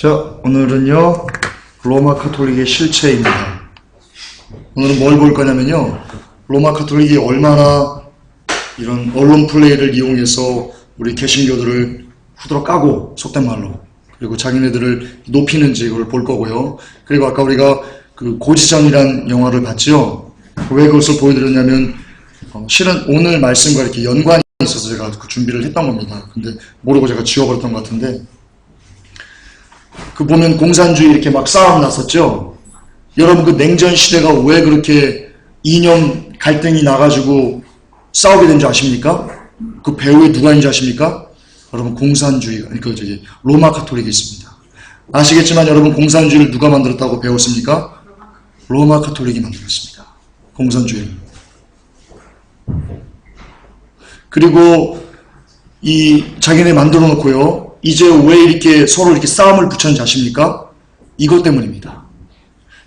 자, 오늘은요, 로마 카톨릭의 실체입니다. 오늘은 뭘 볼 거냐면요, 로마 카톨릭이 얼마나 이런 언론 플레이를 이용해서 우리 개신교들을 후드러 까고, 속된 말로, 그리고 자기네들을 높이는지 그걸 볼 거고요. 그리고 아까 우리가 그 고지전이란 영화를 봤죠. 왜 그것을 보여드렸냐면, 실은 오늘 말씀과 이렇게 연관이 있어서 제가 그 준비를 했던 겁니다. 근데 모르고 제가 지워버렸던 것 같은데, 그 보면 공산주의 이렇게 막 싸움 났었죠. 여러분 그 냉전 시대가 왜 그렇게 이념 갈등이 나가지고 싸우게 된 줄 아십니까? 그 배후에 누가 있는지 아십니까? 여러분 공산주의가, 로마 카톨릭이 있습니다. 아시겠지만 여러분 공산주의를 누가 만들었다고 배웠습니까? 로마 카톨릭이 만들었습니다. 공산주의를. 그리고 이 자기네 만들어 놓고요. 이제 왜 이렇게 서로 이렇게 싸움을 붙였는지 아십니까? 이것 때문입니다.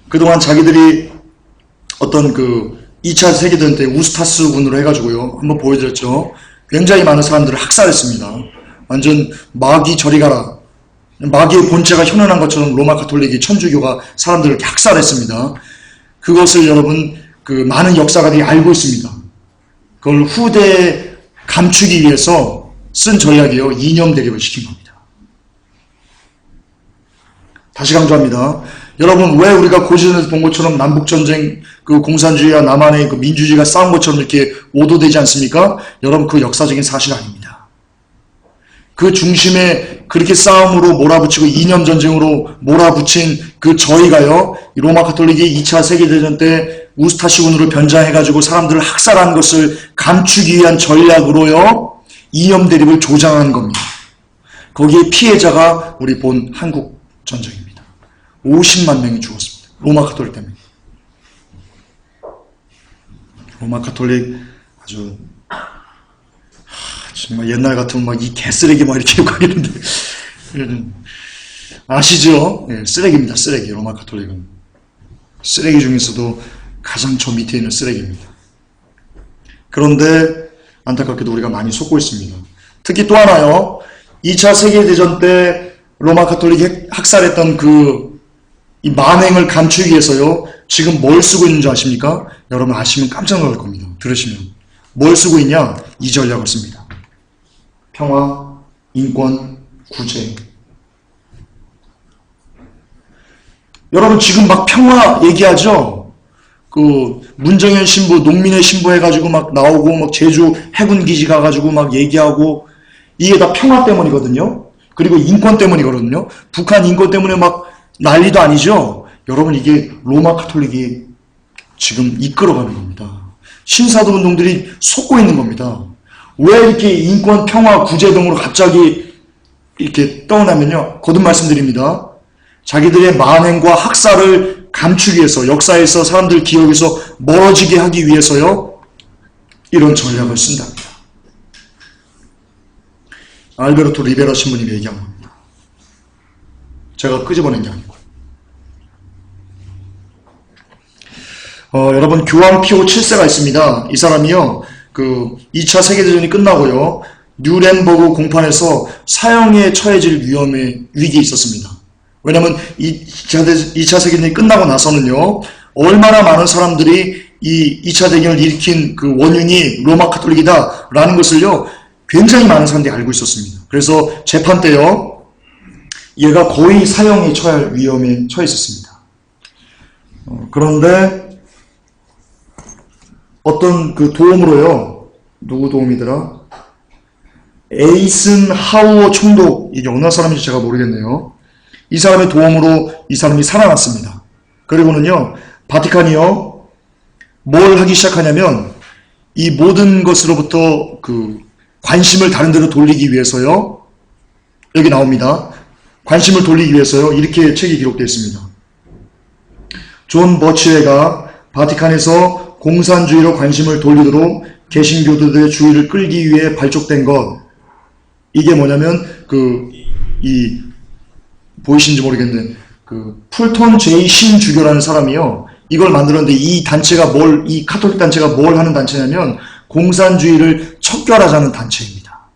그동안 자기들이 어떤 그 2차 세계대전 때 우스타스 군으로 해가지고요. 한번 보여드렸죠. 굉장히 많은 사람들을 학살했습니다. 완전 마귀 저리 가라. 마귀의 본체가 현현한 것처럼 로마 카톨릭이 천주교가 사람들을 이렇게 학살했습니다. 그것을 여러분 그 많은 역사가들이 알고 있습니다. 그걸 후대에 감추기 위해서 쓴 전략이요. 이념 대립을 시킨 겁니다. 다시 강조합니다. 여러분 왜 우리가 고지전에서 본 것처럼 남북전쟁 그 공산주의와 남한의 그 민주주의가 싸운 것처럼 이렇게 오도되지 않습니까? 여러분 그 역사적인 사실 아닙니다. 그 중심에 그렇게 싸움으로 몰아붙이고 이념전쟁으로 몰아붙인 그 저희가요. 로마 카톨릭이 2차 세계대전 때 우스타시군으로 변장해가지고 사람들을 학살한 것을 감추기 위한 전략으로요. 이념 대립을 조장한 겁니다. 거기에 피해자가 우리 본 한국 전쟁입니다. 50만 명이 죽었습니다. 로마 카톨릭 때문에. 로마 카톨릭 아주 정말 옛날 같으면 막 이 개쓰레기 막 이렇게 욕 하겠는데 아시죠? 네, 쓰레기입니다. 쓰레기. 로마 카톨릭은 쓰레기 중에서도 가장 저 밑에 있는 쓰레기입니다. 그런데 안타깝게도 우리가 많이 속고 있습니다. 특히 또 하나요. 2차 세계대전 때 로마 카톨릭이 학살했던 이 만행을 감추기 위해서요. 지금 뭘 쓰고 있는 줄 아십니까? 여러분 아시면 깜짝 놀랄 겁니다. 들으시면. 뭘 쓰고 있냐? 이 전략을 씁니다. 평화, 인권, 구제. 여러분 지금 막 평화 얘기하죠? 그 문정현 신부, 농민의 신부 해가지고 막 나오고 막 제주 해군기지 가가지고 막 얘기하고 이게 다 평화 때문이거든요. 그리고 인권 때문이거든요. 북한 인권 때문에 막 난리도 아니죠. 여러분 이게 로마 카톨릭이 지금 이끌어가는 겁니다. 신사도 운동들이 속고 있는 겁니다. 왜 이렇게 인권, 평화, 구제 등으로 갑자기 이렇게 떠오르냐면요. 거듭 말씀드립니다. 자기들의 만행과 학살을 감추기 위해서 역사에서 사람들 기억에서 멀어지게 하기 위해서요. 이런 전략을 쓴답니다. 알베르토 리베라 신부님이 얘기한 겁니다. 제가 끄집어낸 게 아니고. 여러분 교황 피오 7세가 있습니다. 이 사람이요. 그 2차 세계대전이 끝나고요. 뉴렌버그 공판에서 사형에 처해질 위기에 있었습니다. 왜냐하면 2차 세계대전이 끝나고 나서는요. 얼마나 많은 사람들이 이 2차 대전을 일으킨 그 원흉이 로마 카톨릭이다 라는 것을요. 굉장히 많은 사람들이 알고 있었습니다. 그래서 재판 때요. 얘가 거의 사형에 처할 위험에 처했었습니다. 그런데 어떤 그 도움으로요. 누구 도움이더라? 에이슨 하우어 총독, 이게 어느 사람인지 제가 모르겠네요. 이 사람의 도움으로 이 사람이 살아났습니다. 그리고는요. 바티칸이요. 뭘 하기 시작하냐면 이 모든 것으로부터 그 관심을 다른 데로 돌리기 위해서요. 여기 나옵니다. 관심을 돌리기 위해서요. 이렇게 책이 기록되어 있습니다. 존 버치웨가 바티칸에서 공산주의로 관심을 돌리도록 개신교도들의 주의를 끌기 위해 발족된 것. 이게 뭐냐면 보이시는지 모르겠는데 풀톤 제이 신주교라는 사람이요. 이걸 만들었는데 이 카톨릭 단체가 뭘 하는 단체냐면 공산주의를 척결하자는 단체입니다.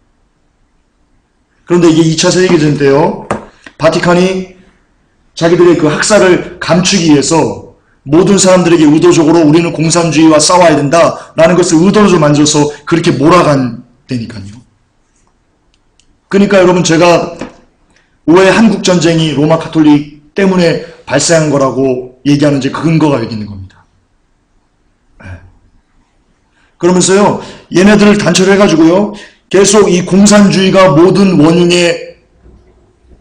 그런데 이게 2차 세계대전 때요. 바티칸이 자기들의 그 학살을 감추기 위해서 모든 사람들에게 의도적으로 우리는 공산주의와 싸워야 된다라는 것을 의도로 만들어서 그렇게 몰아간다니까요. 그러니까 여러분, 제가 왜 한국전쟁이 로마 가톨릭 때문에 발생한 거라고 얘기하는지 그 근거가 여기 있는 겁니다. 그러면서요, 얘네들을 단초를 해가지고요, 계속 이 공산주의가 모든 원흉의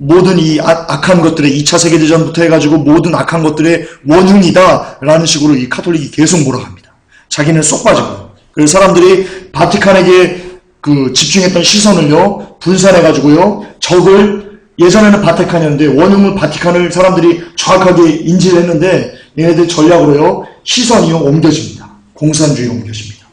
모든 이 악한 것들의 2차 세계대전부터 해가지고 모든 악한 것들의 원흉이다라는 식으로 이 카톨릭이 계속 몰아갑니다. 자기는 쏙 빠지고요. 그래서 사람들이 바티칸에게 그 집중했던 시선을요, 분산해가지고요, 적을, 예전에는 바티칸이었는데 원흉은 바티칸을 사람들이 정확하게 인지를 했는데 얘네들 전략으로요, 시선이요, 옮겨집니다. 공산주의로 옮겨집니다.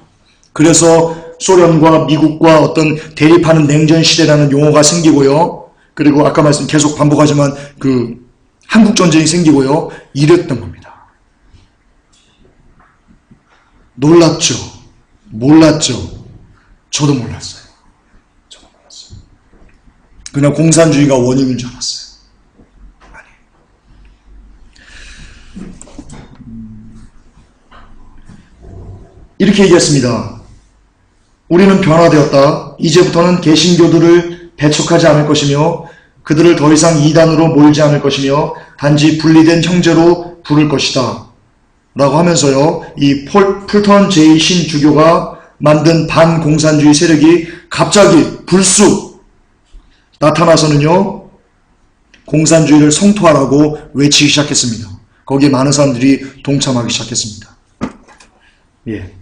그래서 소련과 미국과 어떤 대립하는 냉전 시대라는 용어가 생기고요. 그리고 아까 말씀 계속 반복하지만 그 한국전쟁이 생기고요. 이랬던 겁니다. 놀랍죠? 몰랐죠? 저도 몰랐어요. 그냥 공산주의가 원인인 줄 알았어요. 이렇게 얘기했습니다. 우리는 변화되었다. 이제부터는 개신교들을 배척하지 않을 것이며 그들을 더 이상 이단으로 몰지 않을 것이며 단지 분리된 형제로 부를 것이다. 라고 하면서요. 이 풀턴 제2 신주교가 만든 반공산주의 세력이 갑자기 불쑥 나타나서는요. 공산주의를 성토하라고 외치기 시작했습니다. 거기에 많은 사람들이 동참하기 시작했습니다. 예.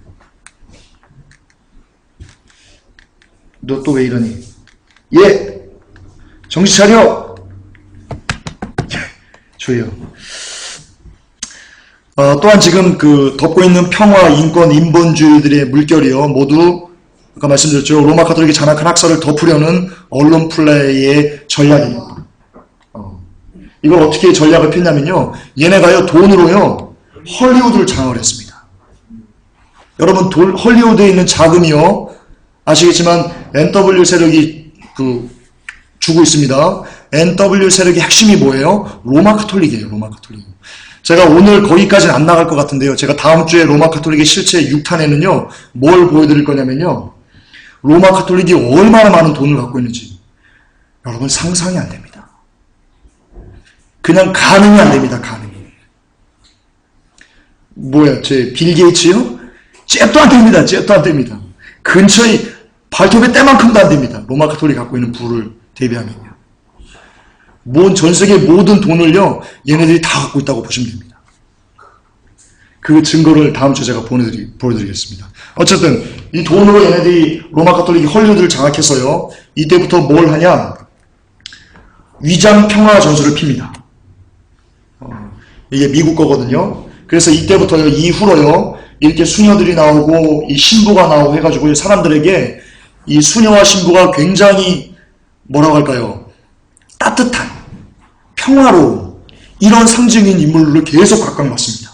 너 또 왜 이러니? 예! 정신 차려! 조용. 또한 지금 그 덮고 있는 평화, 인권, 인본주의들의 물결이요. 모두 아까 말씀드렸죠. 로마 가톨릭이 잔악한 학살을 덮으려는 언론 플레이의 전략입니다. 이걸 어떻게 전략을 폈냐면요. 얘네가요. 돈으로요. 헐리우드를 장악을 했습니다. 여러분 헐리우드에 있는 자금이요. 아시겠지만 NW 세력이 주고 있습니다. NW 세력의 핵심이 뭐예요? 로마 가톨릭이에요. 로마 가톨릭. 제가 오늘 거기까지는 안 나갈 것 같은데요. 제가 다음 주에 로마 가톨릭의 실체 6탄에는요. 뭘 보여드릴 거냐면요. 로마 가톨릭이 얼마나 많은 돈을 갖고 있는지 여러분 상상이 안 됩니다. 그냥 가늠이 안 됩니다. 가늠이. 뭐야? 제 빌 게이츠요? 잽도 안 됩니다. 잽도 안 됩니다. 근처에 발톱의 때만큼도 안 됩니다. 로마 가톨릭이 갖고 있는 부를 대비하면요. 전 세계 모든 돈을요, 얘네들이 다 갖고 있다고 보시면 됩니다. 그 증거를 다음 주에 제가 보여드리겠습니다. 어쨌든, 이 돈으로 얘네들이 로마 가톨릭이 헐리우드를 장악해서요, 이때부터 뭘 하냐? 위장 평화 전술을 핍니다. 이게 미국 거거든요. 그래서 이때부터요, 이후로요, 이렇게 수녀들이 나오고, 이 신부가 나오고 해가지고 사람들에게 이 수녀와 신부가 굉장히 뭐라고 할까요? 따뜻한, 평화로운 이런 상징인 인물로 계속 각광받습니다.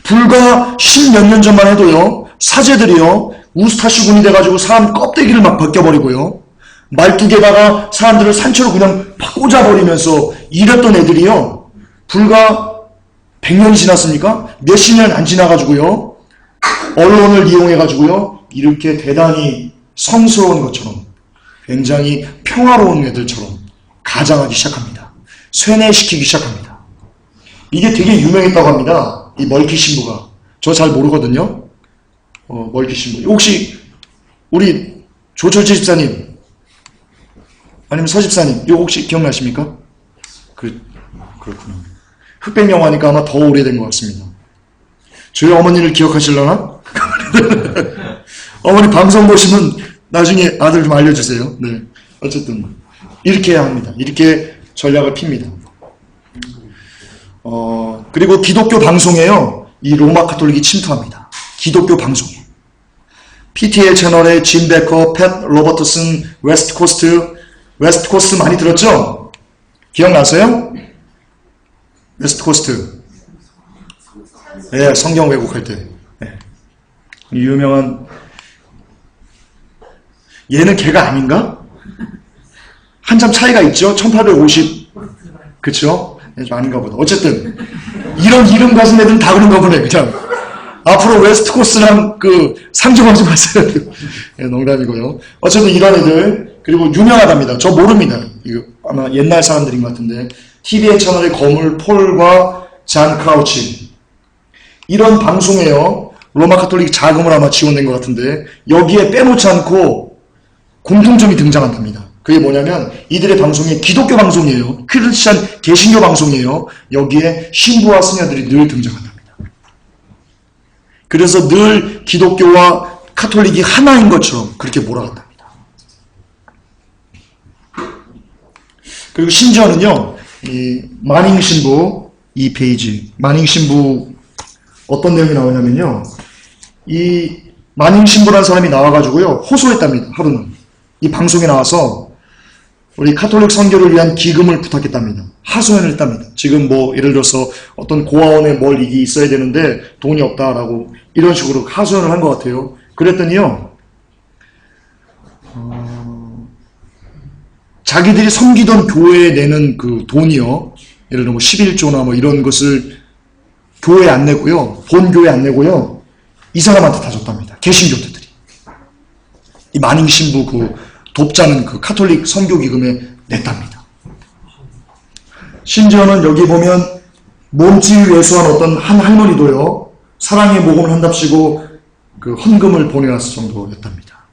불과 10몇 년 전만 해도요. 사제들이요. 우스타시군이 돼가지고 사람 껍데기를 막 벗겨버리고요. 말뚝에다가 사람들을 산채로 그냥 꽂아버리면서 이랬던 애들이요. 불과 100년이 지났습니까? 몇십 년 안 지나가지고요. 언론을 이용해가지고요. 이렇게 대단히 성스러운 것처럼 굉장히 평화로운 애들처럼 가장하기 시작합니다. 쇠뇌시키기 시작합니다. 이게 되게 유명했다고 합니다. 이 멀키 신부가. 저 잘 모르거든요. 멀키 신부. 혹시 우리 조철지 집사님 아니면 서 집사님 이거 혹시 기억나십니까? 그렇구나. 흑백 영화니까 아마 더 오래된 것 같습니다. 저희 어머니를 기억하실려나? 어머니 방송 보시면 나중에 아들 좀 알려주세요. 네. 어쨌든 이렇게 해야 합니다. 이렇게 전략을 핍니다. 그리고 기독교 방송에요. 이 로마 가톨릭이 침투합니다. 기독교 방송에. PTL 채널의 짐 베커, 팻 로버트슨, 웨스트 코스트 많이 들었죠? 기억나세요? 웨스트 코스트. 네, 성경 왜곡할 때. 네. 유명한 얘는 걔가 아닌가? 한참 차이가 있죠? 1850 그쵸? 좀 아닌가 보다. 어쨌든 이런 이름 가진 애들은 다 그런가 보네. 그냥 앞으로 웨스트코스랑 그 상조방송 하세요. 농담이고요. 어쨌든 이런 애들, 그리고 유명하답니다. 저 모릅니다. 이거 아마 옛날 사람들인 것 같은데, TVN 채널의 거물 폴과 잔 크라우치, 이런 방송에요, 로마 카톨릭 자금을 아마 지원된 것 같은데, 여기에 빼놓지 않고 공통점이 등장한답니다. 그게 뭐냐면 이들의 방송이 기독교 방송이에요. 크리스찬 개신교 방송이에요. 여기에 신부와 수녀들이 늘 등장한답니다. 그래서 늘 기독교와 카톨릭이 하나인 것처럼 그렇게 몰아간답니다. 그리고 심지어는요, 이 마닝 신부, 이 페이지, 마닝 신부 어떤 내용이 나오냐면요, 이 마닝 신부라는 사람이 나와가지고요, 호소했답니다. 하루는 이 방송에 나와서 우리 카톨릭 선교를 위한 기금을 부탁했답니다. 하소연을 했답니다. 지금 뭐 예를 들어서 어떤 고아원에 뭘 이게 있어야 되는데 돈이 없다라고 이런 식으로 하소연을 한 것 같아요. 그랬더니요, 자기들이 섬기던 교회에 내는 그 돈이요, 예를 들어 뭐 11조나 뭐 이런 것을 교회에 안 내고요, 본 교회에 안 내고요, 이 사람한테 다 줬답니다. 개신교들이. 이 마닝 신부 그 돕자는 그 카톨릭 선교기금에 냈답니다. 심지어는 여기 보면 몸집이 왜소한 어떤 한 할머니도요, 사랑의 모금을 한답시고 그 헌금을 보내왔을 정도였답니다.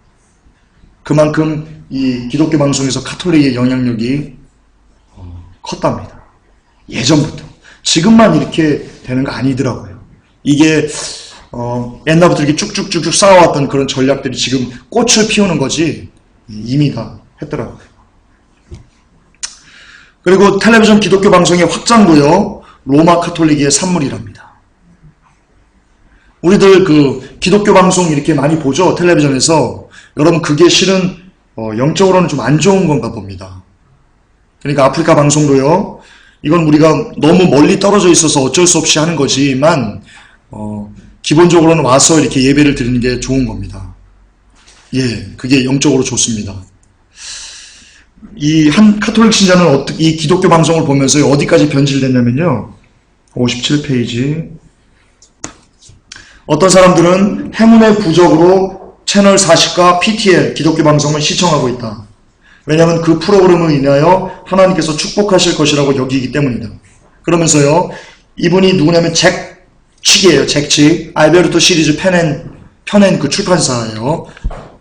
그만큼 이 기독교 방송에서 카톨릭의 영향력이 컸답니다. 예전부터. 지금만 이렇게 되는 거 아니더라고요. 이게 옛날부터 이렇게 쭉쭉쭉쭉 쌓아왔던 그런 전략들이 지금 꽃을 피우는 거지 이미 다 했더라고요. 그리고 텔레비전 기독교 방송의 확장도요, 로마 카톨릭의 산물이랍니다. 우리들 그 기독교 방송 이렇게 많이 보죠, 텔레비전에서. 여러분, 그게 실은 영적으로는 좀 안 좋은 건가 봅니다. 그러니까 아프리카 방송도요, 이건 우리가 너무 멀리 떨어져 있어서 어쩔 수 없이 하는 거지만 기본적으로는 와서 이렇게 예배를 드리는 게 좋은 겁니다. 예, 그게 영적으로 좋습니다. 이 한 카톨릭 신자는 이 기독교 방송을 보면서 어디까지 변질됐냐면요, 57페이지. 어떤 사람들은 행운의 부적으로 채널 40과 PTL 기독교 방송을 시청하고 있다. 왜냐하면 그 프로그램을 인하여 하나님께서 축복하실 것이라고 여기기 때문이다. 그러면서요, 이분이 누구냐면 잭칙이에요. 잭칙. 알베르토 시리즈 펴낸 그 출판사예요.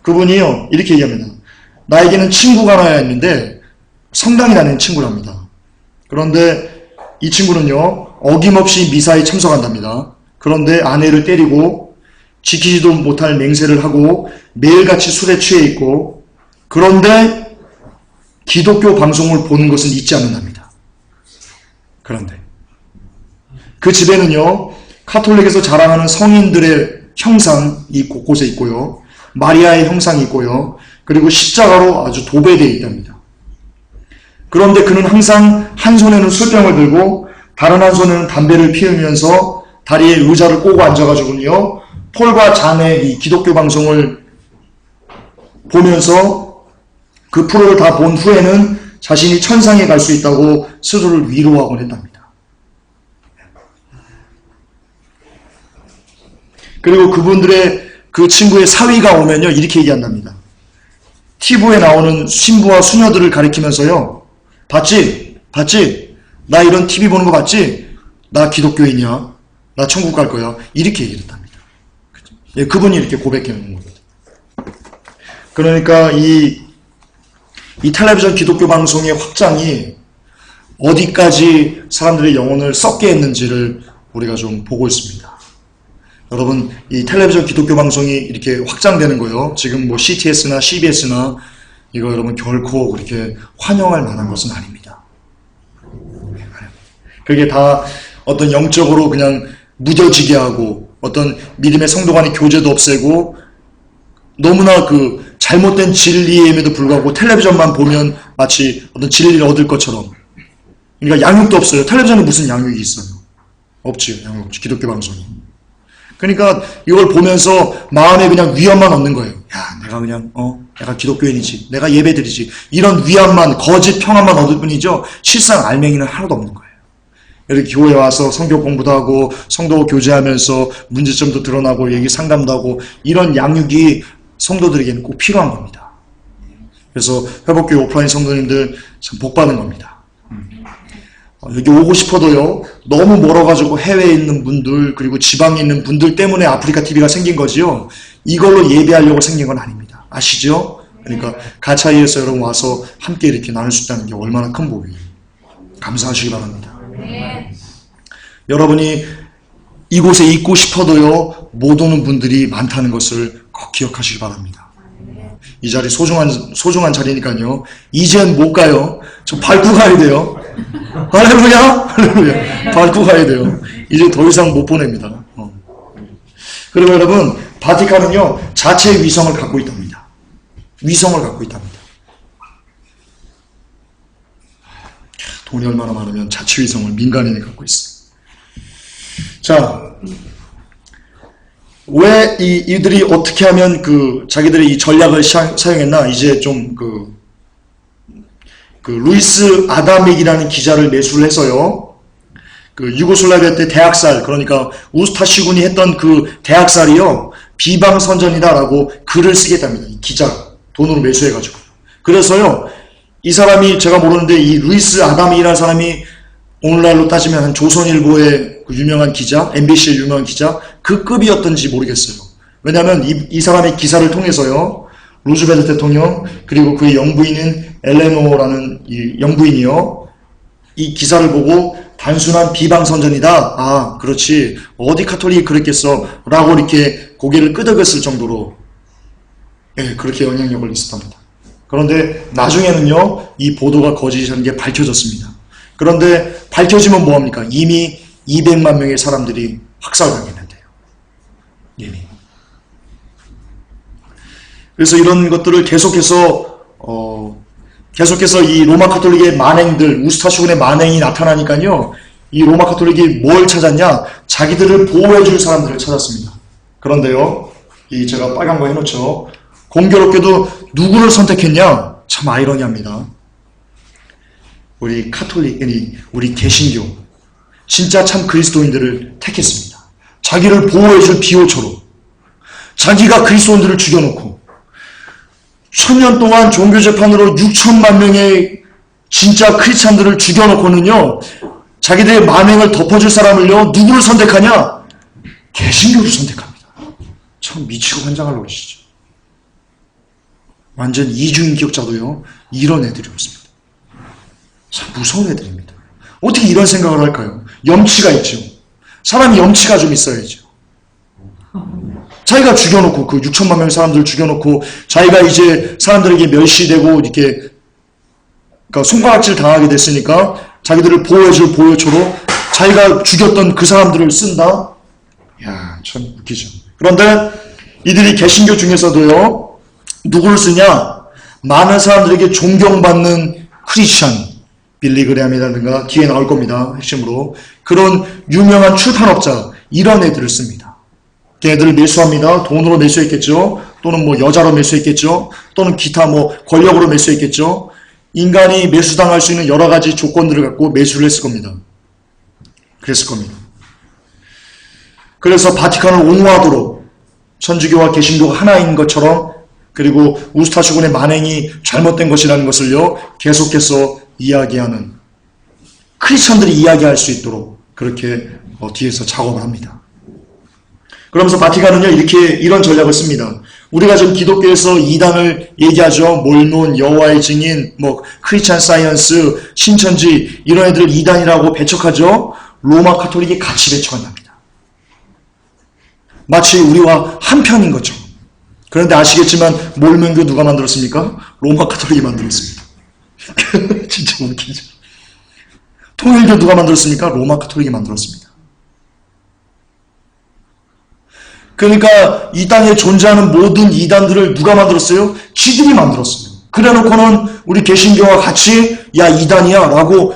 그분이요, 이렇게 얘기합니다. 나에게는 친구가 하나 있는데 성당에 다니는 친구랍니다. 그런데 이 친구는요, 어김없이 미사에 참석한답니다. 그런데 아내를 때리고 지키지도 못할 맹세를 하고 매일같이 술에 취해 있고, 그런데 기독교 방송을 보는 것은 잊지 않는답니다. 그런데 그 집에는요, 카톨릭에서 자랑하는 성인들의 형상이 곳곳에 있고요, 마리아의 형상이 있고요, 그리고 십자가로 아주 도배되어 있답니다. 그런데 그는 항상 한 손에는 술병을 들고 다른 한 손에는 담배를 피우면서 다리에 의자를 꼬고 앉아가지고요, 폴과 잔의 이 기독교 방송을 보면서 그 프로를 다 본 후에는 자신이 천상에 갈 수 있다고 스스로를 위로하곤 했답니다. 그리고 그분들의 그 친구의 사위가 오면요, 이렇게 얘기한답니다. TV에 나오는 신부와 수녀들을 가리키면서요, 봤지? 나 이런 TV 보는 거 봤지? 나 기독교인이야. 나 천국 갈 거야. 이렇게 얘기를 했답니다. 예, 그분이 이렇게 고백해 놓은 겁니다. 그러니까 이 텔레비전 기독교 방송의 확장이 어디까지 사람들의 영혼을 썩게 했는지를 우리가 좀 보고 있습니다. 여러분, 이 텔레비전 기독교 방송이 이렇게 확장되는 거요, 지금 뭐 CTS나 CBS나 이거 여러분 결코 그렇게 환영할 만한 것은 아닙니다. 그게 다 어떤 영적으로 그냥 무뎌지게 하고 어떤 믿음의 성도 간의 교제도 없애고 너무나 그 잘못된 진리임에도 불구하고 텔레비전만 보면 마치 어떤 진리를 얻을 것처럼, 그러니까 양육도 없어요. 텔레비전에 무슨 양육이 있어요? 없지요. 양육 없지. 기독교 방송이. 그러니까 이걸 보면서 마음에 그냥 위안만 얻는 거예요. 야, 내가 그냥 내가 기독교인이지, 내가 예배드리지, 이런 위안만, 거짓 평안만 얻을 뿐이죠, 실상 알맹이는 하나도 없는 거예요. 이렇게 교회 와서 성경 공부도 하고 성도 교제하면서 문제점도 드러나고 얘기 상담도 하고 이런 양육이 성도들에게는 꼭 필요한 겁니다. 그래서 회복교회 오프라인 성도님들 참 복받은 겁니다. 여기 오고 싶어도요, 너무 멀어가지고 해외에 있는 분들, 그리고 지방에 있는 분들 때문에 아프리카 TV가 생긴 거지요. 이걸로 예배하려고 생긴 건 아닙니다. 아시죠? 그러니까 가차이에서 여러분 와서 함께 이렇게 나눌 수 있다는 게 얼마나 큰 복이에요. 감사하시기 바랍니다. 여러분이 이곳에 있고 싶어도요, 못 오는 분들이 많다는 것을 꼭 기억하시기 바랍니다. 이 자리 소중한 자리니까요. 이젠 못 가요. 좀 밟고 가야 돼요. 할렐루야! 할렐루야! 밟고 가야 돼요. 이제 더 이상 못 보냅니다. 그리고 여러분, 바티칸은요, 자체의 위성을 갖고 있답니다. 위성을 갖고 있답니다. 돈이 얼마나 많으면 자체 위성을 민간인이 갖고 있어요. 자, 왜 이들이 어떻게 하면 자기들의 이 전략을 사용했나? 이제 좀 루이스 아담익이라는 기자를 매수를 해서요. 유고슬라비아 때 대학살, 그러니까 우스타시 군이 했던 그 대학살이요, 비방선전이다라고 글을 쓰겠답니다. 이 기자 돈으로 매수해가지고. 그래서요, 이 사람이 제가 모르는데 이 루이스 아담익이라는 사람이 오늘날로 따지면 한 조선일보의 그 유명한 기자, MBC의 유명한 기자, 그 급이었던지 모르겠어요. 왜냐하면 이 사람의 기사를 통해서요, 루즈벨트 대통령, 그리고 그의 영부인인 엘레노라는 이 영부인이요, 이 기사를 보고 단순한 비방선전이다. 아, 그렇지. 어디 카톨릭이 그랬겠어. 라고 이렇게 고개를 끄덕였을 정도로, 예, 그렇게 영향력을 있었답니다. 그런데 나중에는요, 이 보도가 거짓이라는 게 밝혀졌습니다. 그런데 밝혀지면 뭐합니까? 이미 200만 명의 사람들이 학살당했는데요. 이미. 그래서 이런 것들을 계속해서 이 로마 카톨릭의 만행들, 우스타시군의 만행이 나타나니까요, 이 로마 카톨릭이 뭘 찾았냐? 자기들을 보호해줄 사람들을 찾았습니다. 그런데요, 제가 빨간 거 해놓죠. 공교롭게도 누구를 선택했냐? 참 아이러니합니다. 우리 우리 개신교, 진짜 참 그리스도인들을 택했습니다. 자기를 보호해줄 비호처로. 자기가 그리스도인들을 죽여놓고, 1000년 동안 종교재판으로 6천만 명의 진짜 크리스찬들을 죽여놓고는요, 자기들의 만행을 덮어줄 사람을요, 누구를 선택하냐? 개신교를 선택합니다. 참 미치고 환장할 노릇이죠. 완전 이주인격자도요, 이런 애들이었습니다. 참 무서운 애들입니다. 어떻게 이런 생각을 할까요? 염치가 있죠. 사람이 염치가 좀 있어야죠. 자기가 죽여놓고, 그 6천만 명의 사람들을 죽여놓고, 자기가 이제 사람들에게 멸시되고, 이렇게, 그러니까 손가락질 당하게 됐으니까, 자기들을 보호해줄 보호초로 자기가 죽였던 그 사람들을 쓴다? 이야, 참 웃기죠. 그런데 이들이 개신교 중에서도요, 누구를 쓰냐? 많은 사람들에게 존경받는 크리스찬, 빌리그레함이라든가 뒤에 나올 겁니다. 핵심으로. 그런 유명한 출판업자, 이런 애들을 씁니다. 걔네들을 매수합니다. 돈으로 매수했겠죠. 또는 뭐 여자로 매수했겠죠. 또는 기타 뭐 권력으로 매수했겠죠. 인간이 매수당할 수 있는 여러 가지 조건들을 갖고 매수를 했을 겁니다. 그랬을 겁니다. 그래서 바티칸을 옹호하도록 천주교와 개신교가 하나인 것처럼, 그리고 우스타시군의 만행이 잘못된 것이라는 것을요, 계속해서 이야기하는, 크리스천들이 이야기할 수 있도록 그렇게 뒤에서 작업을 합니다. 그러면서 바티칸은요, 이런 전략을 씁니다. 우리가 지금 기독교에서 이단을 얘기하죠. 몰몬, 여호와의 증인, 뭐 크리스찬 사이언스, 신천지, 이런 애들을 이단이라고 배척하죠. 로마 카톨릭이 같이 배척한답니다. 마치 우리와 한편인 것처럼. 그런데 아시겠지만 몰몬교 누가 만들었습니까? 로마 카톨릭이 만들었습니다. 진짜 웃기죠. 통일교 누가 만들었습니까? 로마 카톨릭이 만들었습니다. 그러니까 이 땅에 존재하는 모든 이단들을 누가 만들었어요? 지들이 만들었어요. 그래놓고는 우리 개신교와 같이 야 이단이야 라고,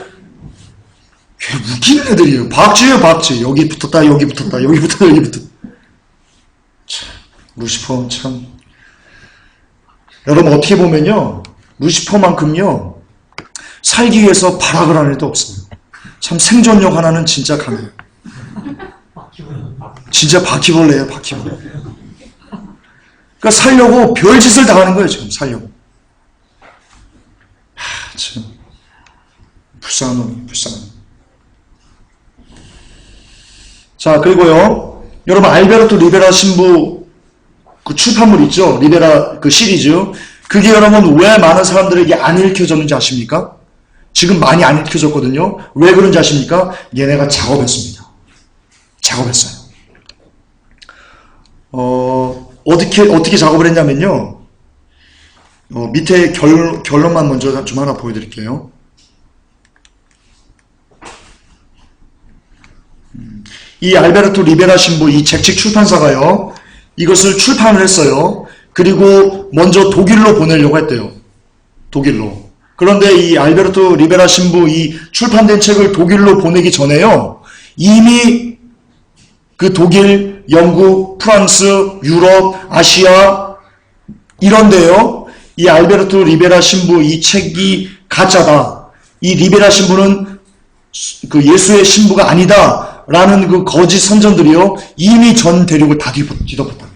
웃기는 애들이에요. 박쥐예요, 박쥐. 여기 붙었다, 여기 붙었다, 여기 붙었다, 여기 붙었다. 참, 루시퍼 참. 여러분 어떻게 보면요, 루시퍼만큼요 살기 위해서 발악을 하는 애도 없어요. 참 생존력 하나는 진짜 강해요. 진짜 바퀴벌레예요, 바퀴벌레. 그러니까 살려고 별짓을 다 하는 거예요, 지금 살려고. 참 불쌍한 놈이에요, 불쌍한 놈. 자, 그리고요, 여러분 알베르토 리베라 신부 그 출판물 있죠? 리베라 그 시리즈. 그게 여러분 왜 많은 사람들에게 안 읽혀졌는지 아십니까? 지금 많이 안 읽혀졌거든요. 왜 그런지 아십니까? 얘네가 작업했습니다. 작업했어요. 어떻게 작업을 했냐면요. 밑에 결론만 먼저 좀 하나 보여드릴게요. 이 알베르토 리베라 신부 이 책칙 출판사가요. 이것을 출판을 했어요. 그리고 먼저 독일로 보내려고 했대요. 독일로. 그런데 이 알베르토 리베라 신부 이 출판된 책을 독일로 보내기 전에요. 이미 그 독일, 영국, 프랑스, 유럽, 아시아 이런데요. 이 알베르토 리베라 신부 이 책이 가짜다. 이 리베라 신부는 그 예수의 신부가 아니다. 라는 그 거짓 선전들이요. 이미 전 대륙을 다 뒤덮었답니다.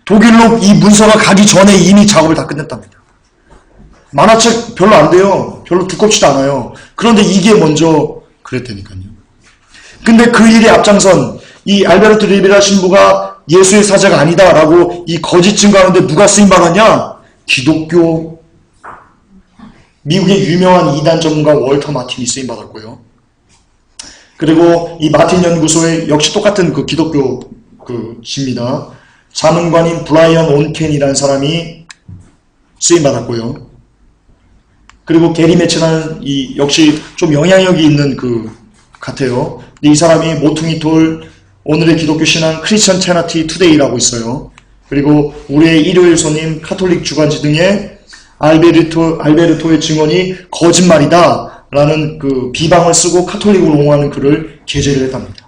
독일로 이 문서가 가기 전에 이미 작업을 다 끝냈답니다. 만화책 별로 안 돼요. 별로 두껍지도 않아요. 그런데 이게 먼저 그랬다니까요. 근데 그 일에 앞장선 이 알베르토 리베라 신부가 예수의 사자가 아니다라고 이 거짓 증거하는데 누가 쓰임받았냐? 기독교, 미국의 유명한 이단 전문가 월터 마틴이 쓰임받았고요. 그리고 이 마틴 연구소에 역시 똑같은 그 기독교 그 집니다. 자문관인 브라이언 온켄이라는 사람이 쓰임받았고요. 그리고 게리 매치라는 이 역시 좀 영향력이 있는 그 같아요. 근데 이 사람이 모퉁이 돌 오늘의 기독교 신앙 크리스천 체너티 투데이라고 있어요. 그리고 우리의 일요일 손님 카톨릭 주간지 등의 알베르토의 증언이 거짓말이다 라는 그 비방을 쓰고 카톨릭을 옹호하는 글을 게재를 했답니다.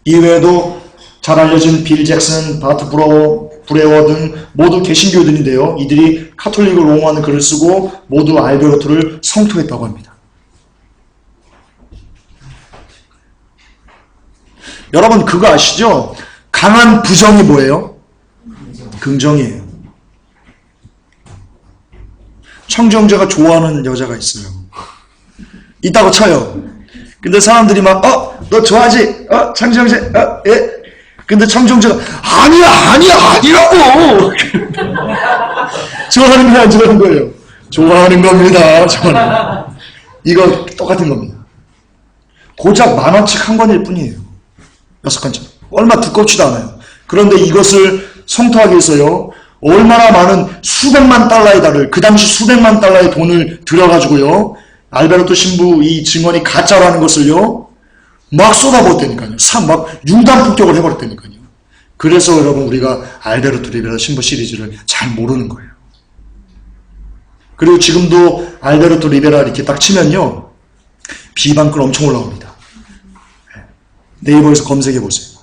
이외에도 잘 알려진 빌 잭슨, 바트 브레워 등 모두 개신교들인데요. 이들이 카톨릭을 옹호하는 글을 쓰고 모두 알베르토를 성토했다고 합니다. 여러분 그거 아시죠? 강한 부정이 뭐예요? 긍정이에요. 청정제가 좋아하는 여자가 있어요. 있다고 쳐요. 근데 사람들이 막 너 좋아하지? 청정제? 예? 근데 청정제가 아니라고! 좋아하는 거야 안 좋아하는 거예요? 좋아하는 겁니다. 좋아하는 거. 이거 똑같은 겁니다. 고작 만화책 한 권일 뿐이에요. 6권짜리. 얼마 두껍지도 않아요. 그런데 이것을 성토하기 위해서요. 얼마나 많은 수백만 달러의 달을 그 당시 수백만 달러의 돈을 들여가지고요. 알베르토 신부 이 증언이 가짜라는 것을요. 막 쏟아부었다니까요. 막 융단 폭격을 해버렸다니까요. 그래서 여러분 우리가 알베르토 리베라 신부 시리즈를 잘 모르는 거예요. 그리고 지금도 알베르토 리베라 이렇게 딱 치면요. 비방글 엄청 올라옵니다. 네이버에서 검색해 보세요.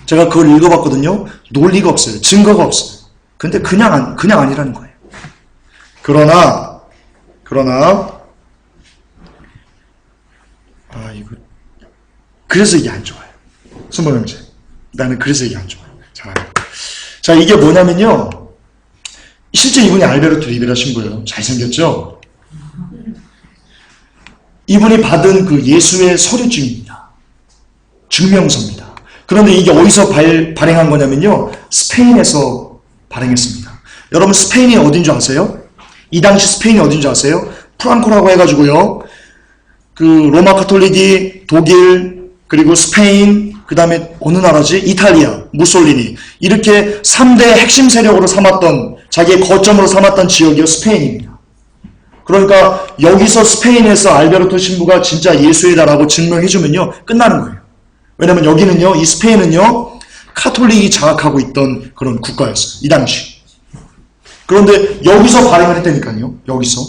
제가 그걸 읽어봤거든요. 논리가 없어요. 증거가 없어요. 근데 그냥 아니라는 거예요. 그러나 이거 그래서 이게 안 좋아요. 순봉 형제. 나는 그래서 이게 안 좋아요. 자, 이게 뭐냐면요. 실제 이분이 알베르토 리베라 신부예요. 잘생겼죠? 이분이 받은 그 예수의 서류증입니다. 증명서입니다. 그런데 이게 어디서 발행한 거냐면요. 스페인에서 발행했습니다. 여러분 스페인이 어딘 줄 아세요? 이 당시 스페인이 어딘 줄 아세요? 프랑코라고 해가지고요. 그 로마 카톨릭이 독일 그리고 스페인 그 다음에 어느 나라지? 이탈리아, 무솔리니 이렇게 3대 핵심 세력으로 삼았던 자기의 거점으로 삼았던 지역이 스페인입니다. 그러니까 여기서 스페인에서 알베르토 신부가 진짜 예수이다라고 증명해주면요. 끝나는 거예요. 왜냐면 여기는요. 이 스페인은요. 카톨릭이 장악하고 있던 그런 국가였어요. 이 당시. 그런데 여기서 발행을 했다니까요. 여기서.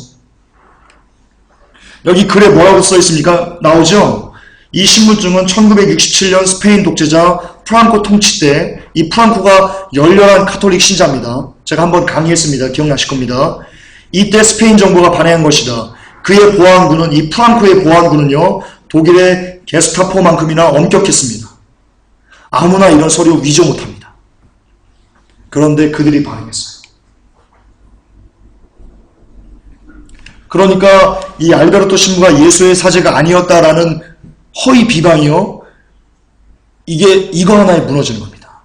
여기 글에 뭐라고 써있습니까? 나오죠? 이 신분증은 1967년 스페인 독재자 프랑코 통치 때 이 프랑코가 열렬한 카톨릭 신자입니다. 제가 한번 강의했습니다. 기억나실 겁니다. 이때 스페인 정부가 발행한 것이다. 그의 보안군은, 이 프랑코의 보안군은요, 독일의 게스타포만큼이나 엄격했습니다. 아무나 이런 서류 위조 못합니다. 그런데 그들이 반응했어요. 그러니까 이 알베르토 신부가 예수의 사제가 아니었다라는 허위 비방이요, 이거 하나에 무너지는 겁니다.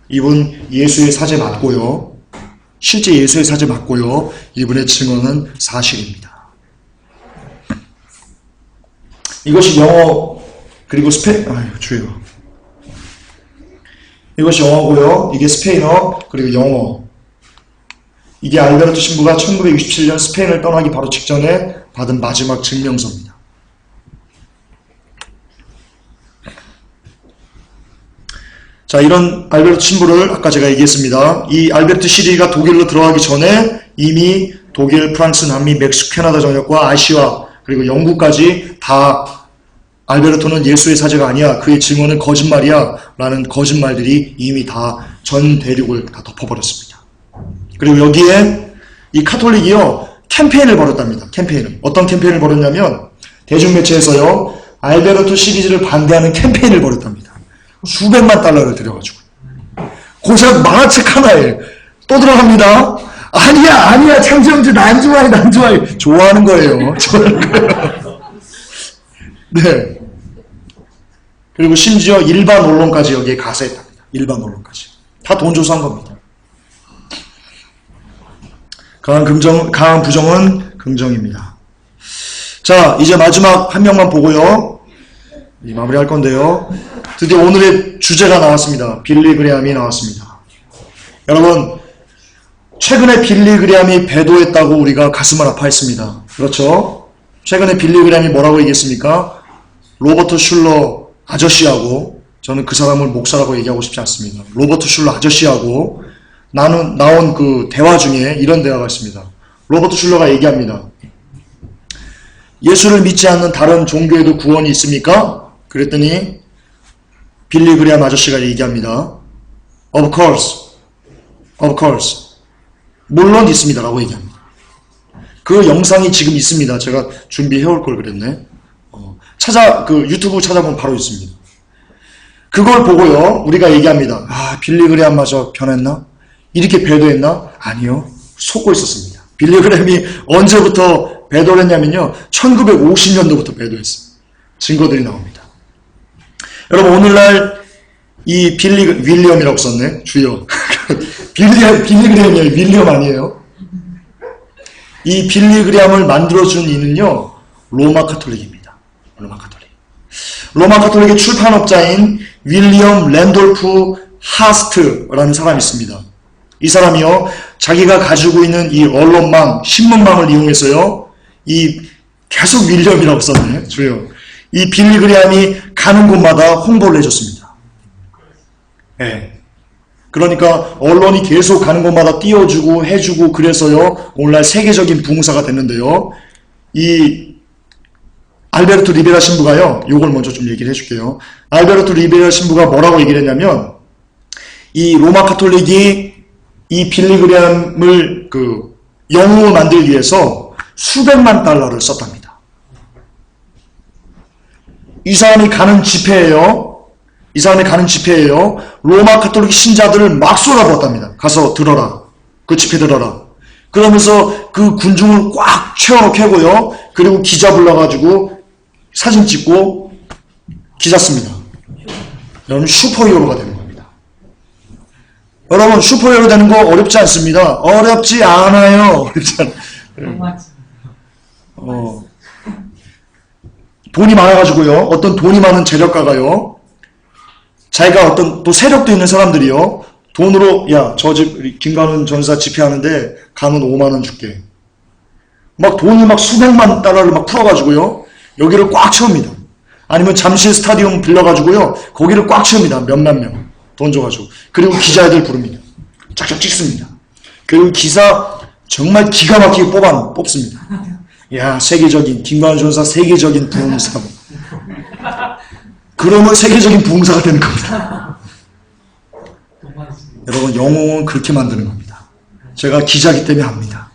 이분 예수의 사제 맞고요, 실제 예수의 사제 맞고요, 이분의 증언은 사실입니다. 이것이 영어, 그리고 주요. 이것이 영어고요, 이게 스페인어, 그리고 영어. 이게 알베르토 신부가 1967년 스페인을 떠나기 바로 직전에 받은 마지막 증명서입니다. 자, 이런 알베르토 신부를 아까 제가 얘기했습니다. 이 알베르토 시리가 독일로 들어가기 전에 이미 독일, 프랑스, 남미, 멕시코, 캐나다 전역과 아시아, 그리고 영국까지 다 알베르토는 예수의 사제가 아니야, 그의 증언은 거짓말이야 라는 거짓말들이 이미 다 전 대륙을 다 덮어버렸습니다. 그리고 여기에 이 카톨릭이요, 캠페인을 벌였답니다. 캠페인을. 어떤 캠페인을 벌였냐면 대중매체에서요, 알베르토 시리즈를 반대하는 캠페인을 벌였답니다. 수백만 달러를 들여가지고. 고작 만화책 하나에 또 들어갑니다. 아니야, 창조형제 난 좋아해. 좋아하는 거예요. 네. 그리고 심지어 일반 언론까지 여기에 가세했답니다. 일반 언론까지. 다 돈 줘서 한 겁니다. 강한 부정은 긍정입니다. 자, 이제 마지막 한 명만 보고요, 마무리할 건데요. 드디어 오늘의 주제가 나왔습니다. 빌리 그레함이 나왔습니다. 여러분, 최근에 빌리 그레함이 배도했다고 우리가 가슴을 아파했습니다. 그렇죠? 최근에 빌리 그레함이 뭐라고 얘기했습니까? 로버트 슐러 아저씨하고, 저는 그 사람을 목사라고 얘기하고 싶지 않습니다. 로버트 슐러 아저씨하고 나온 그 대화 중에 이런 대화가 있습니다. 로버트 슐러가 얘기합니다. 예수를 믿지 않는 다른 종교에도 구원이 있습니까? 그랬더니 빌리 그레함 아저씨가 얘기합니다. Of course. 물론 있습니다. 라고 얘기합니다. 그 영상이 지금 있습니다. 제가 준비해올 걸 그랬네. 유튜브 찾아보면 바로 있습니다. 그걸 보고요, 우리가 얘기합니다. 빌리 그레함마저 변했나? 이렇게 배도했나? 아니요. 속고 있었습니다. 빌리 그레함이 언제부터 배도를 했냐면요, 1950년도부터 배도했어요. 증거들이 나옵니다. 여러분, 오늘날 이 윌리엄이라고 썼네. 주여. 빌리 그레함이에요. 윌리엄 아니에요. 이 빌리 그레함을 만들어준 이는요, 로마 카톨릭입니다. 로마 카톨릭의 출판업자인 윌리엄 랜돌프 하스트라는 사람이 있습니다. 이 사람이요, 자기가 가지고 있는 이 언론망, 신문망을 이용해서요, 계속 윌리엄이라고 썼네. 주요. 이 빌리 그레함이 가는 곳마다 홍보를 해줬습니다. 네. 그러니까 언론이 계속 가는 곳마다 띄워주고 해주고, 그래서요, 오늘날 세계적인 부흥사가 됐는데요. 이 알베르토 리베라 신부가요, 요걸 먼저 좀 얘기를 해줄게요. 알베르토 리베라 신부가 뭐라고 얘기를 했냐면, 이 로마 카톨릭이 이 빌리 그레함을 영웅을 만들기 위해서 수백만 달러를 썼답니다. 이 사람이 가는 집회예요. 로마 카톨릭 신자들을 막 쏟아부었답니다. 가서 들어라. 그 집회 들어라. 그러면서 그 군중을 꽉 채워놓게 하고요. 그리고 기자 불러가지고 사진 찍고 기사 씁니다. 여러분, 슈퍼히어로가 되는 겁니다. 여러분, 슈퍼히어로 되는 거 어렵지 않습니다. 어렵지 않아요. 돈이 많아가지고요. 어떤 돈이 많은 재력가가요, 자기가 어떤 또 세력도 있는 사람들이요, 돈으로, 야, 저 집 김관훈 전사 집회하는데 가면 5만원 줄게. 막 돈이 막 수백만 달러를 막 풀어가지고요, 여기를 꽉 채웁니다. 아니면 잠실 스타디움 빌려가지고요, 거기를 꽉 채웁니다. 몇만 명 돈 줘가지고. 그리고 기자애들 부릅니다. 쫙쫙 찍습니다. 그리고 기사 정말 기가 막히게 뽑습니다. 야, 세계적인 김관훈 전사 세계적인 부흥사. 그러면 세계적인 부흥사가 되는 겁니다. 여러분, 영웅은 그렇게 만드는 겁니다. 제가 기자기 때문에 압니다.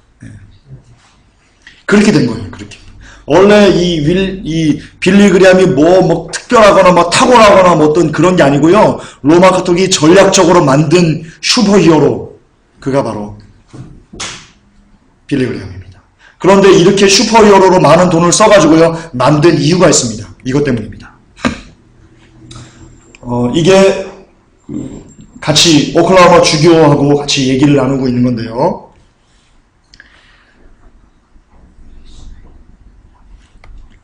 그렇게 된 거예요. 그렇게. 원래 이 빌리 그레함이 뭐 특별하거나 뭐 탁월하거나 뭐 어떤 그런 게 아니고요. 로마 카톨릭이 전략적으로 만든 슈퍼히어로, 그가 바로 빌리 그레함입니다. 그런데 이렇게 슈퍼히어로로 많은 돈을 써가지고요 만든 이유가 있습니다. 이것 때문입니다. 이게 같이 오클라호마 주교하고 같이 얘기를 나누고 있는 건데요.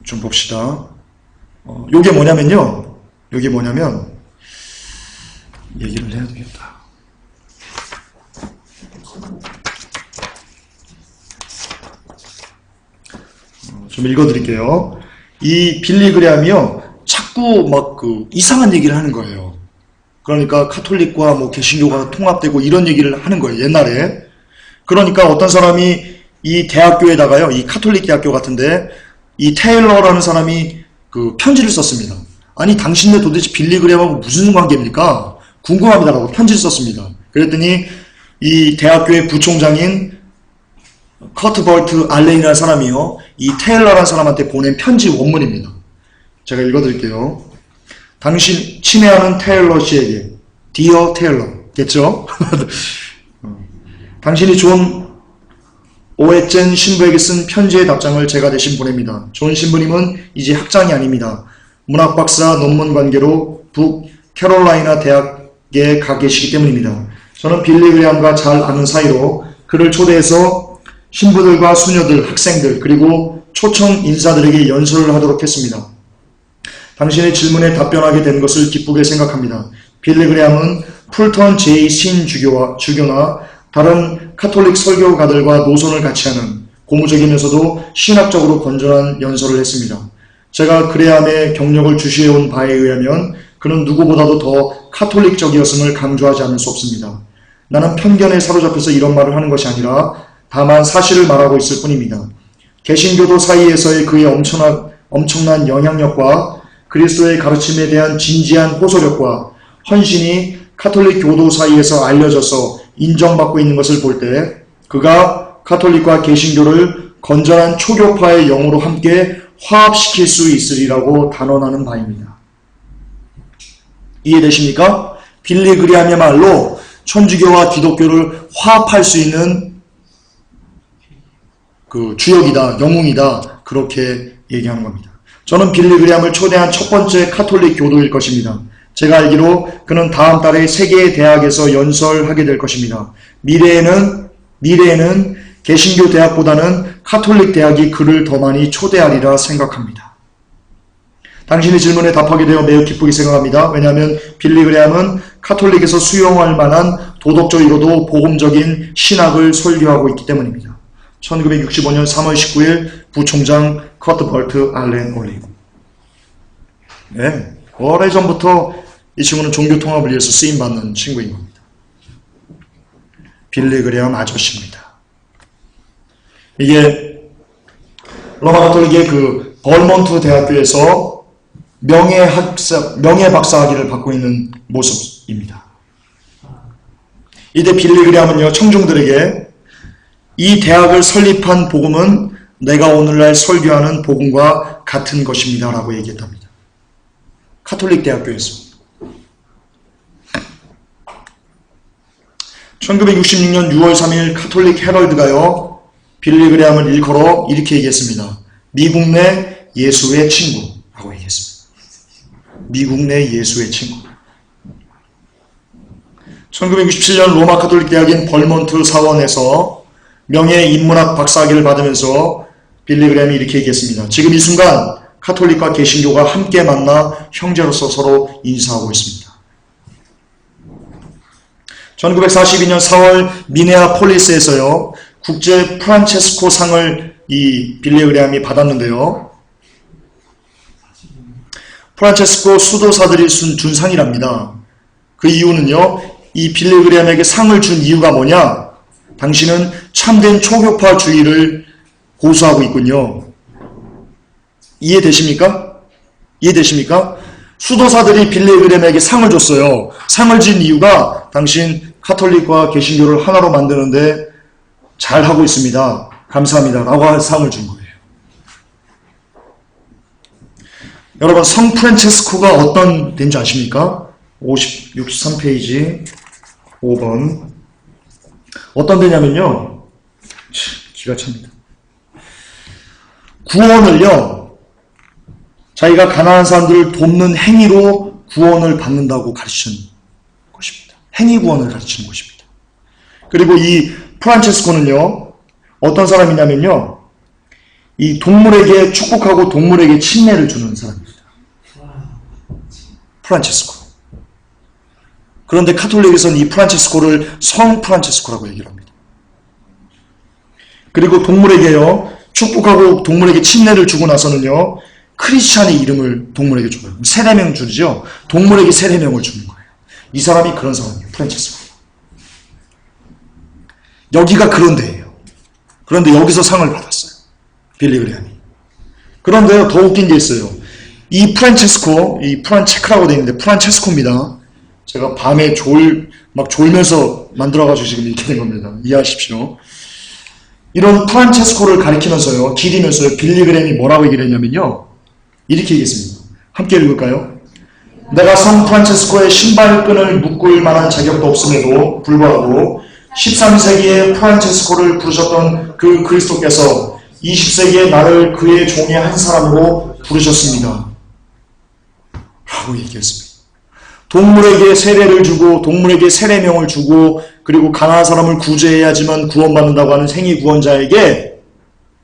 좀 봅시다. 요게 뭐냐면요. 요게 뭐냐면 얘기를 해야 되겠다. 좀 읽어드릴게요. 이 빌리 그레함이요 자꾸 막 이상한 얘기를 하는 거예요. 그러니까 카톨릭과 뭐 개신교가 통합되고 이런 얘기를 하는 거예요. 옛날에. 그러니까 어떤 사람이 이 대학교에다가요, 이 카톨릭 대학교 같은데 이 테일러라는 사람이 편지를 썼습니다. 아니 당신네 도대체 빌리 그레함하고 무슨 관계입니까? 궁금합니다라고 편지를 썼습니다. 그랬더니 이 대학교의 부총장인 커트 벌트 알렌이라는 사람이요 이 테일러라는 사람한테 보낸 편지 원문입니다. 제가 읽어드릴게요. 당신 친애하는 테일러 씨에게 Dear Taylor겠죠? 당신이 존 오에젠 신부에게 쓴 편지의 답장을 제가 대신 보냅니다. 존 신부님은 이제 학장이 아닙니다. 문학박사 논문 관계로 북캐롤라이나 대학에 가 계시기 때문입니다. 저는 빌리 그레함과 잘 아는 사이로 그를 초대해서 신부들과 수녀들, 학생들 그리고 초청 인사들에게 연설을 하도록 했습니다. 당신의 질문에 답변하게 된 것을 기쁘게 생각합니다. 빌리 그레함은 풀턴 제2 신주교나 다른 카톨릭 설교가들과 노선을 같이 하는 고무적이면서도 신학적으로 건전한 연설을 했습니다. 제가 그레함의 경력을 주시해온 바에 의하면 그는 누구보다도 더 카톨릭적이었음을 강조하지 않을 수 없습니다. 나는 편견에 사로잡혀서 이런 말을 하는 것이 아니라 다만 사실을 말하고 있을 뿐입니다. 개신교도 사이에서의 그의 엄청난 영향력과 그리스도의 가르침에 대한 진지한 호소력과 헌신이 카톨릭 교도 사이에서 알려져서 인정받고 있는 것을 볼 때 그가 카톨릭과 개신교를 건전한 초교파의 영으로 함께 화합시킬 수 있으리라고 단언하는 바입니다. 이해되십니까? 빌리 그레함의 말로 천주교와 기독교를 화합할 수 있는 주역이다, 영웅이다 그렇게 얘기하는 겁니다. 저는 빌리 그레함을 초대한 첫 번째 카톨릭 교도일 것입니다. 제가 알기로 그는 다음 달에 세계의 대학에서 연설하게 될 것입니다. 미래에는 개신교 대학보다는 카톨릭 대학이 그를 더 많이 초대하리라 생각합니다. 당신의 질문에 답하게 되어 매우 기쁘게 생각합니다. 왜냐하면 빌리 그레함은 카톨릭에서 수용할 만한 도덕적이고도 복음적인 신학을 설교하고 있기 때문입니다. 1965년 3월 19일 부총장 커트 벌트 알렌 올리브. 네, 오래전부터 이 친구는 종교통합을 위해서 쓰임받는 친구인 겁니다. 빌리 그레함 아저씨입니다. 이게 로마 가톨릭의 벌몬트 대학교에서 명예박사학위를 받고 있는 모습입니다. 이때 빌리 그레함은요, 청중들에게 이 대학을 설립한 복음은 내가 오늘날 설교하는 복음과 같은 것입니다 라고 얘기했답니다. 카톨릭 대학교에서 1966년 6월 3일 카톨릭 헤럴드가요 빌리 그레함을 일컬어 이렇게 얘기했습니다. 미국 내 예수의 친구라고 얘기했습니다. 미국 내 예수의 친구. 1967년 로마 카톨릭 대학인 벌몬트 사원에서 명예인문학 박사학위를 받으면서 빌리 그레함이 이렇게 얘기했습니다. 지금 이 순간 카톨릭과 개신교가 함께 만나 형제로서 서로 인사하고 있습니다. 1942년 4월 미네아폴리스에서요 국제 프란체스코 상을 이 빌리 그레함이 받았는데요. 프란체스코 수도사들이 준 상이랍니다. 그 이유는요, 이 빌리 그레함에게 상을 준 이유가 뭐냐? 당신은 참된 초교파주의를 고수하고 있군요. 이해되십니까? 이해되십니까? 수도사들이 빌리 그레함에게 상을 줬어요. 상을 준 이유가 당신 카톨릭과 개신교를 하나로 만드는데 잘하고 있습니다. 감사합니다. 라고 상을 준 거예요. 여러분, 성 프란체스코가 어떤 데인지 아십니까? 63페이지 5번. 어떤 데냐면요. 기가 찹니다. 구원을요, 자기가 가난한 사람들을 돕는 행위로 구원을 받는다고 가르치는 것입니다. 행위 구원을 가르치는 것입니다. 그리고 이 프란체스코는요, 어떤 사람이냐면요, 이 동물에게 축복하고 동물에게 침례를 주는 사람입니다. 프란체스코. 그런데 카톨릭에서는 이 프란체스코를 성 프란체스코라고 얘기를 합니다. 그리고 동물에게요, 축복하고 동물에게 침례를 주고 나서는요, 크리스찬의 이름을 동물에게 줘요. 세례명 주죠. 동물에게 세례명을 주는 거예요. 이 사람이 그런 사람이에요. 프란체스코. 여기가 그런 데예요. 그런데 여기서 상을 받았어요. 빌리 그레함이. 그런데요, 더 웃긴 게 있어요. 이 프란체스코, 이 프란체크라고 되어 있는데 프란체스코입니다. 제가 밤에 막 졸면서 만들어가지고 지금 이렇게 된 겁니다. 이해하십시오. 이런 프란체스코를 가리키면서요, 기리면서요, 빌리 그레함이 뭐라고 얘기를 했냐면요, 이렇게 얘기했습니다. 함께 읽을까요? 내가 성 프란체스코의 신발끈을 묶을 만한 자격도 없음에도 불구하고 13세기에 프란체스코를 부르셨던 그 그리스도께서 20세기에 나를 그의 종의 한 사람으로 부르셨습니다. 라고 얘기했습니다. 동물에게 세례를 주고 동물에게 세례명을 주고 그리고 가난한 사람을 구제해야지만 구원받는다고 하는 생이 구원자에게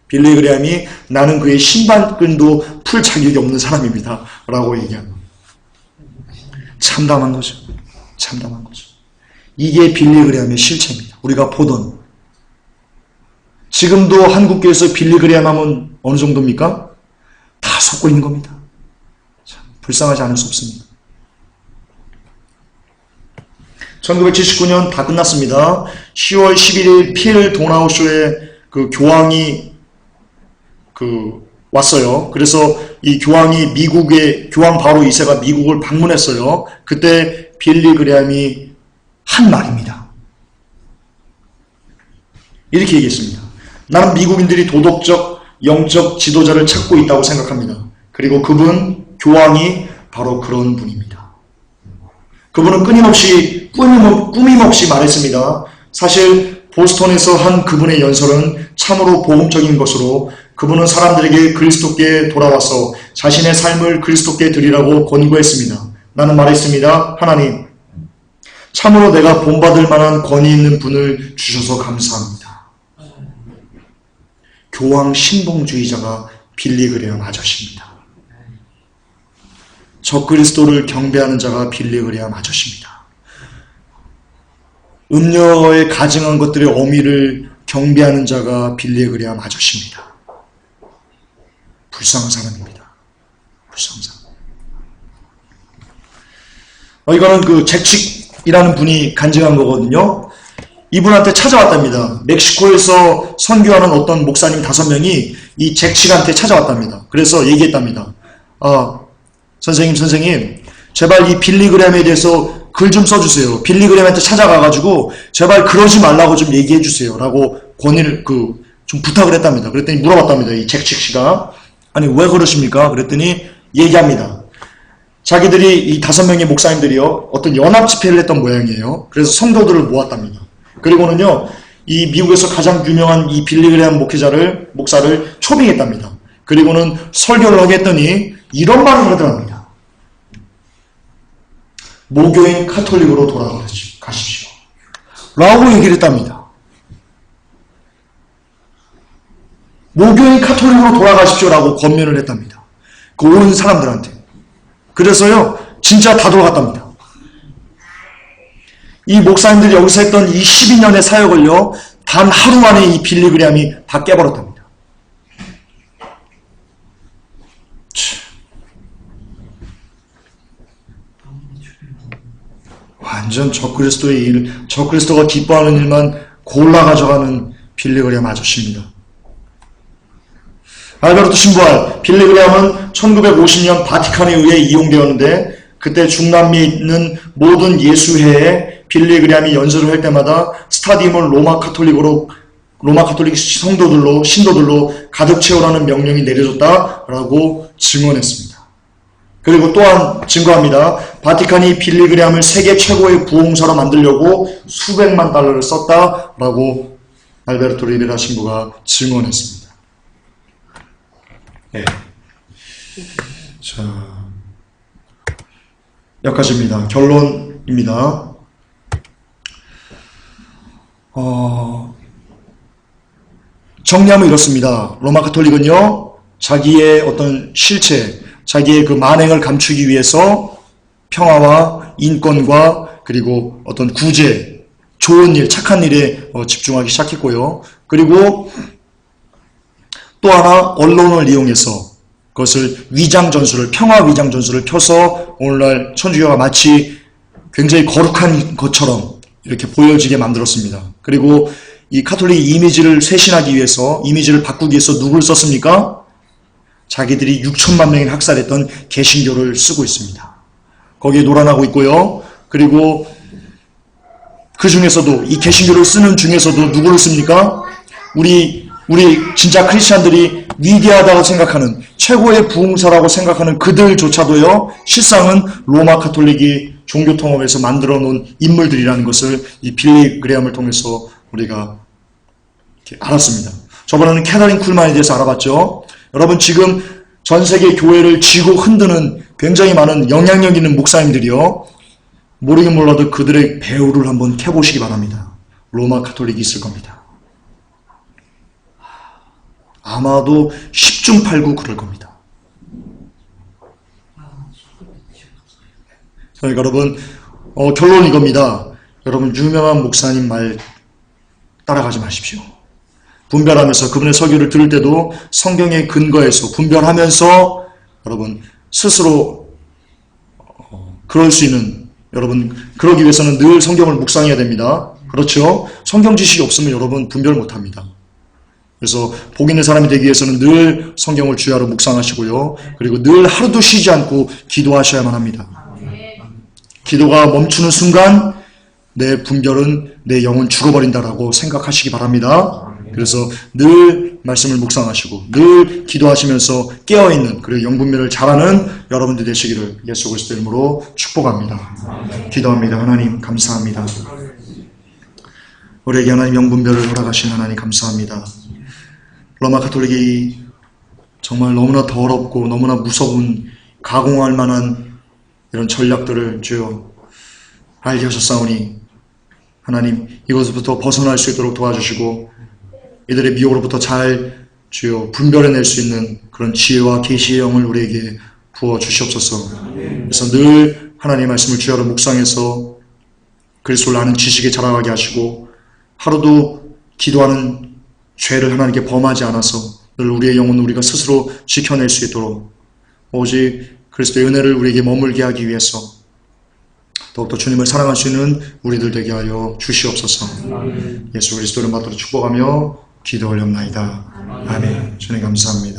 빌리 그레함이 나는 그의 신발끈도 풀 자격이 없는 사람입니다. 라고 얘기합니다. 참담한 거죠. 참담한 거죠. 이게 빌리 그레함의 실체입니다. 우리가 보던. 지금도 한국교회에서 빌리 그레함 하면 어느 정도입니까? 다 속고 있는 겁니다. 참 불쌍하지 않을 수 없습니다. 1979년 다 끝났습니다. 10월 11일 필 도나우쇼에 그 교황이 왔어요. 그래서 이 교황이 교황 바로 2세가 미국을 방문했어요. 그때 빌리 그레함이 한 말입니다. 이렇게 얘기했습니다. 나는 미국인들이 도덕적, 영적 지도자를 찾고 있다고 생각합니다. 그리고 교황이 바로 그런 분입니다. 그분은 꾸밈없이 말했습니다. 사실 보스턴에서 한 그분의 연설은 참으로 복음적인 것으로 그분은 사람들에게 그리스도께 돌아와서 자신의 삶을 그리스도께 드리라고 권고했습니다. 나는 말했습니다. 하나님, 참으로 내가 본받을 만한 권위 있는 분을 주셔서 감사합니다. 교황 신봉주의자가 빌리 그레함 아저씨입니다. 적그리스도를 경배하는 자가 빌리 그레함 아저씨입니다. 음녀에 가증한 것들의 어미를 경배하는 자가 빌리 그레함 아저씨입니다. 불쌍한 사람입니다. 불쌍한 사람. 이거는 그 잭칙이라는 분이 간증한 거거든요. 이분한테 찾아왔답니다. 멕시코에서 선교하는 어떤 목사님 5명이 이 잭칙한테 찾아왔답니다. 그래서 얘기했답니다. 선생님, 제발 이 빌리 그레함에 대해서 글 좀 써주세요. 빌리 그레함한테 찾아가가지고 제발 그러지 말라고 좀 얘기해 주세요. 라고 권위를 좀 부탁을 했답니다. 그랬더니 물어봤답니다. 이 잭칙 씨가. 아니 왜 그러십니까? 그랬더니 얘기합니다. 자기들이 이 5명의 목사님들이요, 어떤 연합 집회를 했던 모양이에요. 그래서 성도들을 모았답니다. 그리고는요, 이 미국에서 가장 유명한 이 빌리 그레함 목사를 초빙했답니다. 그리고는 설교를 하겠더니 이런 말을 하더랍니다. 모교인 카톨릭으로 돌아가십시오. 라고 얘기를 했답니다. 모교인 카톨릭으로 돌아가십시오. 라고 권면을 했답니다. 그 온 사람들한테. 그래서요, 진짜 다 돌아갔답니다. 이 목사님들이 여기서 했던 이 12년의 사역을요, 단 하루 만에 이 빌리 그레함이 다 깨버렸답니다. 완전 적그리스도가 기뻐하는 일만 골라 가져가는 빌리 그레함 아저씨입니다. 알베르토 신부알, 빌리 그레함은 1950년 바티칸에 의해 이용되었는데 그때 중남미에 있는 모든 예수회에 빌리 그레함이 연설을 할 때마다 스타디움을 로마 카톨릭으로 로마 가톨릭 신도들로 가득 채우라는 명령이 내려졌다라고 증언했습니다. 그리고 또한 증거합니다. 바티칸이 빌리그레암을 세계 최고의 부흥사로 만들려고 수백만 달러를 썼다라고 알베르토 리베라 신부가 증언했습니다. 네. 자, 여기까지입니다. 결론입니다. 정리하면 이렇습니다. 로마 가톨릭은요, 자기의 어떤 실체, 자기의 그 만행을 감추기 위해서 평화와 인권과 그리고 어떤 구제, 좋은 일, 착한 일에 집중하기 시작했고요. 그리고 또 하나 언론을 이용해서 그것을 위장전술을, 평화 위장전술을 펴서 오늘날 천주교가 마치 굉장히 거룩한 것처럼 이렇게 보여지게 만들었습니다. 그리고 이 가톨릭 이미지를 쇄신하기 위해서, 이미지를 바꾸기 위해서 누구를 썼습니까? 자기들이 6천만 명을 학살했던 개신교를 쓰고 있습니다. 거기에 놀아나고 있고요. 그리고 그 중에서도, 이 개신교를 쓰는 중에서도 누구를 씁니까? 우리 진짜 크리스찬들이 위대하다고 생각하는, 최고의 부흥사라고 생각하는 그들조차도요, 실상은 로마 가톨릭이 종교통합에서 만들어 놓은 인물들이라는 것을 이 빌리 그레암을 통해서 우리가 알았습니다. 저번에는 캐서린 쿨만에 대해서 알아봤죠. 여러분, 지금 전 세계 교회를 쥐고 흔드는 굉장히 많은 영향력 있는 목사님들이요, 모르긴 몰라도 그들의 배후를 한번 캐보시기 바랍니다. 로마 가톨릭이 있을 겁니다. 아마도 10중 8구 그럴 겁니다. 그러니까 여러분, 결론은 이겁니다. 여러분, 유명한 목사님 말 따라가지 마십시오. 분별하면서 그분의 설교를 들을 때도 성경의 근거에서 분별하면서 여러분 스스로 그럴 수 있는, 여러분 그러기 위해서는 늘 성경을 묵상해야 됩니다. 그렇죠? 성경 지식이 없으면 여러분 분별 못합니다. 그래서 복 있는 사람이 되기 위해서는 늘 성경을 주야로 묵상하시고요. 그리고 늘 하루도 쉬지 않고 기도하셔야만 합니다. 기도가 멈추는 순간 내 분별은, 내 영은 죽어버린다라고 생각하시기 바랍니다. 그래서 늘 말씀을 묵상하시고 늘 기도하시면서 깨어있는, 그리고 영분별을 잘하는 여러분들 되시기를 예수 그리스도 이름으로 축복합니다. 기도합니다. 하나님 감사합니다. 우리에게 하나님 영분별을 허락하신 하나님 감사합니다. 로마 가톨릭이 정말 너무나 더럽고 너무나 무서운, 가공할 만한 이런 전략들을 주여 알게 하셨사오니 하나님 이것부터 벗어날 수 있도록 도와주시고 이들의 미혹으로부터 잘 주여 분별해낼 수 있는 그런 지혜와 계시의 영을 우리에게 부어 주시옵소서. 그래서 늘 하나님의 말씀을 주야로 묵상해서 그리스도를 아는 지식에 자라가게 하시고 하루도 기도하는 죄를 하나님께 범하지 않아서 늘 우리의 영혼은 우리가 스스로 지켜낼 수 있도록 오직 그리스도의 은혜를 우리에게 머물게 하기 위해서 더욱더 주님을 사랑할 수 있는 우리들 되게 하여 주시옵소서. 예수 그리스도를 받들어 축복하며 기도 올렸나이다. 아멘. 주님 감사합니다.